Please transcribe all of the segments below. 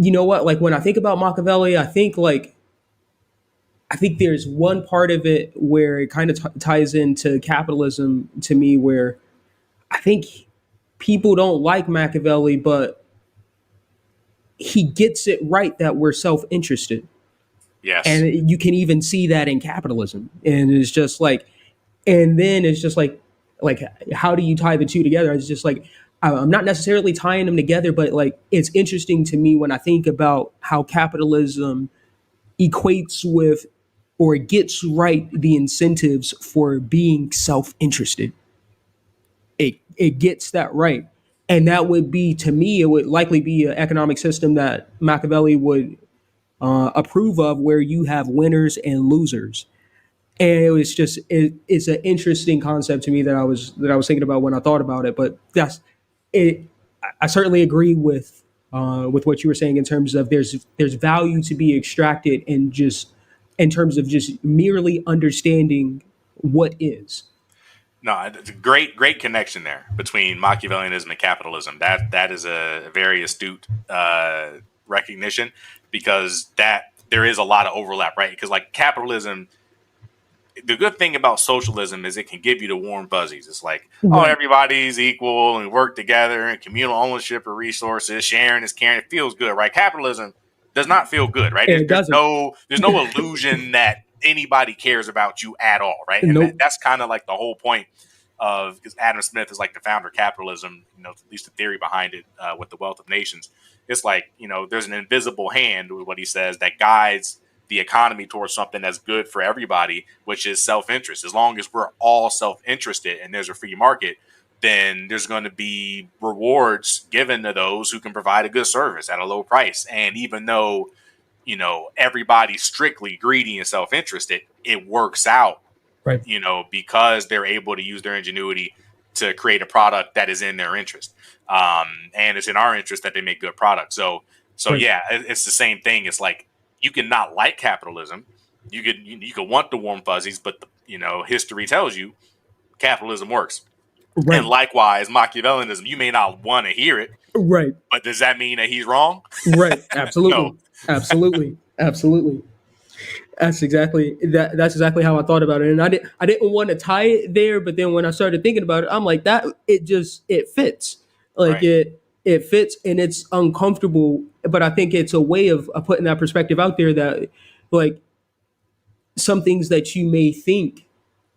you know what? Like when I think about Machiavelli, I think there's one part of it where it kind of ties into capitalism to me, where I think people don't like Machiavelli, but he gets it right that we're self interested. Yes. And you can even see that in capitalism. And it's just like, and then it's just like, how do you tie the two together? It's just like, I'm not necessarily tying them together, but like, it's interesting to me when I think about how capitalism equates with or gets right the incentives for being self-interested. It gets that right, and that would be, to me, it would likely be an economic system that Machiavelli would approve of, where you have winners and losers. And it was just it's an interesting concept to me that I was thinking about when I thought about it. But that's it. I certainly agree with what you were saying in terms of there's value to be extracted in just in terms of just merely understanding what is. No, it's a great connection there between Machiavellianism and capitalism. That is a very astute recognition, because that there is a lot of overlap, right? Because like capitalism, the good thing about socialism is it can give you the warm fuzzies. It's like, oh, Right. everybody's equal and we work together and communal ownership of resources, sharing is caring. It feels good, right? Capitalism does not feel good, right? And it doesn't. There's no illusion that anybody cares about you at all, right? And Nope. that's kind of like the whole point of, because Adam Smith is like the founder of capitalism, at least the theory behind it, with the Wealth of Nations. It's like, there's an invisible hand, with what he says, that guides the economy towards something that's good for everybody, which is self-interest. As long as we're all self-interested and there's a free market, then there's going to be rewards given to those who can provide a good service at a low price. And even though, everybody's strictly greedy and self-interested, it works out, Right. because they're able to use their ingenuity to create a product that is in their interest. And it's in our interest that they make good products. So Right. yeah, it's the same thing. It's like, you can not like capitalism, you could want the warm fuzzies, but history tells you capitalism works. And Right. likewise, Machiavellianism, you may not want to hear it, Right. but does that mean that he's wrong? Right. No. Absolutely. Absolutely. Absolutely. That's exactly how I thought about it. And I didn't want to tie it there, but then when I started thinking about it, I'm like, that it fits. Like Right. it fits, and it's uncomfortable, but I think it's a way of putting that perspective out there, that like some things that you may think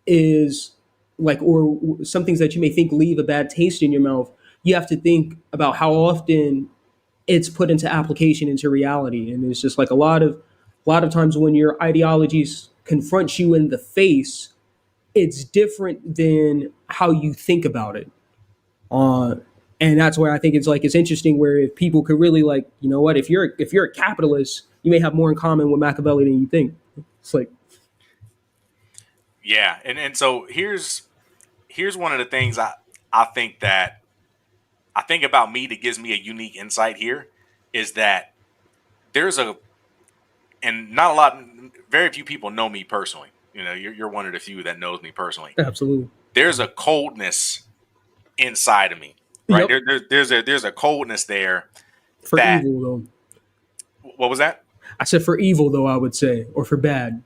is like, or some things that you may think leave a bad taste in your mouth, you have to think about how often it's put into application, into reality. And it's just like a lot of times when your ideologies confront you in the face, it's different than how you think about it. uh, and that's where I think it's interesting, where if people could really, like, you know what, if you're a capitalist, you may have more in common with Machiavelli than you think. It's like, Yeah, and so here's one of the things I think that I think about me that gives me a unique insight here, is that there's a and not a lot, very few people know me personally. You're one of the few that knows me personally. absolutely. There's a coldness inside of me, right? Yep. There's a coldness there For that, evil though. what was that? I said for evil though, I would say, or for bad.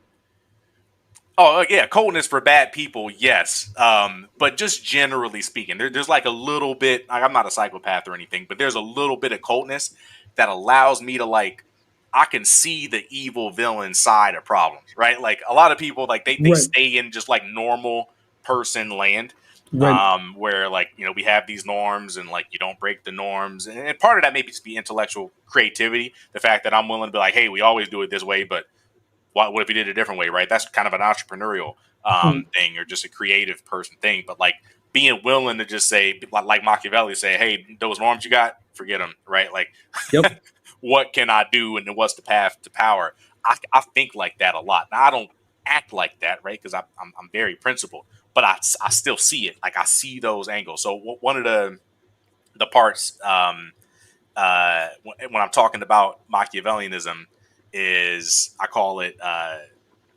Oh yeah, coldness for bad people, yes. But just generally speaking, there's like a little bit. Like, I'm not a psychopath or anything, but there's a little bit of coldness that allows me to, like, I can see the evil villain side of problems, right? Like, a lot of people, like, they Right. stay in just like normal person land, Right. where, like, we have these norms and, like, you don't break the norms, and part of that maybe just be intellectual creativity, the fact that I'm willing to be like, hey, we always do it this way, but what if we did it a different way, right? That's kind of an entrepreneurial Mm. thing, or just a creative person thing. But like, being willing to just say, like Machiavelli, say, hey, those norms you got, forget them, right? Like, Yep. what can I do, and what's the path to power? I think like that a lot. Now, I don't act like that, right? Because I'm very principled, but I still see it. Like, I see those angles. So one of the parts, when I'm talking about Machiavellianism, is I call it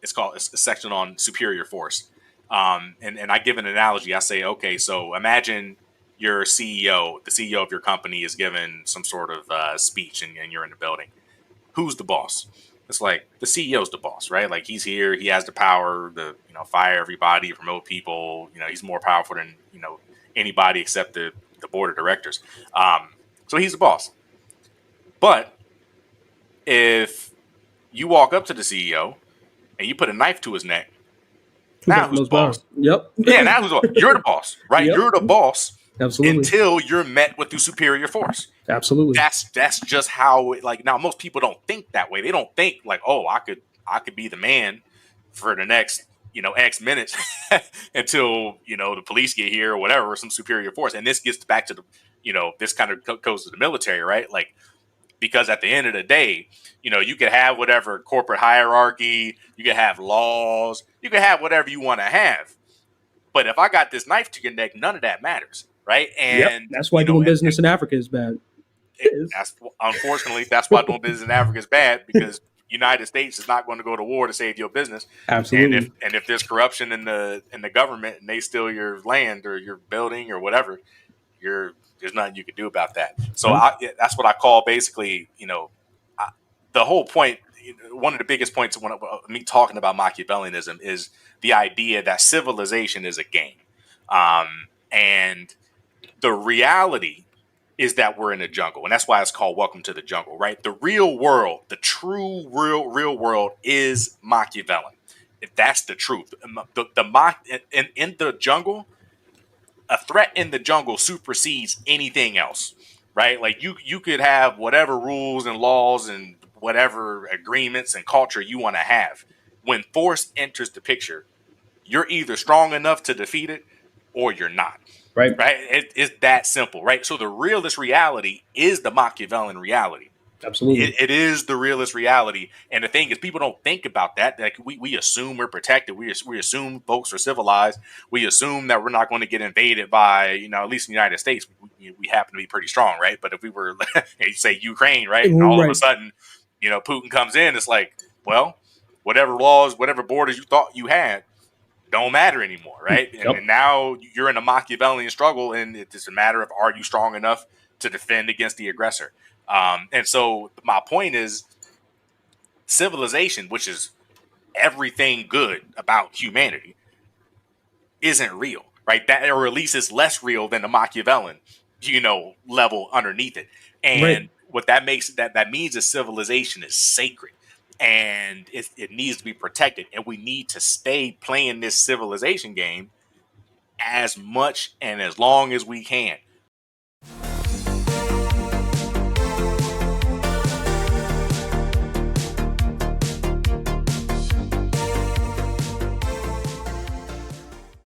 it's a section on superior force. And I give an analogy. I say, okay, so imagine your CEO, the CEO of your company, is given some sort of speech, and you're in the building. Who's the boss? It's like the CEO's the boss, right? Like he's here, he has the power to fire everybody, promote people. He's more powerful than anybody except the board of directors. So he's the boss. But if you walk up to the CEO and you put a knife to his neck, Who now got the who's the most power? boss? Yep. Yeah, now who's the boss? You're the boss, right? Yep. You're the boss Absolutely. until you're met with the superior force. Absolutely. That's just how it, like, now most people don't think that way. They don't think like, oh, I could be the man for the next X minutes until the police get here or whatever, or some superior force. And this gets back to the this kind of goes to the military, right? Like, because at the end of the day, you could have whatever corporate hierarchy, you can have laws, you can have whatever you want to have. But if I got this knife to your neck, none of that matters, right? Yep. And That's why doing and business in Africa is bad. that's unfortunately that's why doing business in Africa is bad, because United States is not going to go to war to save your business. And if Absolutely. there's corruption in the government and they steal your land or your building or whatever, there's nothing you can do about that. So Nope. that's what I call basically, the whole point. One of the biggest points when me talking about Machiavellianism is the idea that civilization is a game, and the reality is that we're in a jungle, and that's why it's called Welcome to the Jungle, right? The real world, the true real world, is Machiavellian. If that's the truth, in the jungle, a threat in the jungle supersedes anything else, right? Like you could have whatever rules and laws and whatever agreements and culture you want to have. When force enters the picture, you're either strong enough to defeat it or you're not. Right. Right? It's that simple, right? So the realist reality is the Machiavellian reality. Absolutely. It is the realist reality. And the thing is, people don't think about that. Like we assume we're protected. We assume folks are civilized. We assume that we're not going to get invaded by, at least in the United States, we happen to be pretty strong, right? But if we were, say, Ukraine, right? And all of a Right. sudden, Putin comes in, it's like, well, whatever laws, whatever borders you thought you had, don't matter anymore, right? And Yep. now you're in a Machiavellian struggle, and it's just a matter of, are you strong enough to defend against the aggressor? And so my point is, civilization, which is everything good about humanity, isn't real, right? That, or at least it's less real than the Machiavellian, level underneath it. Right. And what that makes that means is civilization is sacred, and it needs to be protected, and we need to stay playing this civilization game as much and as long as we can.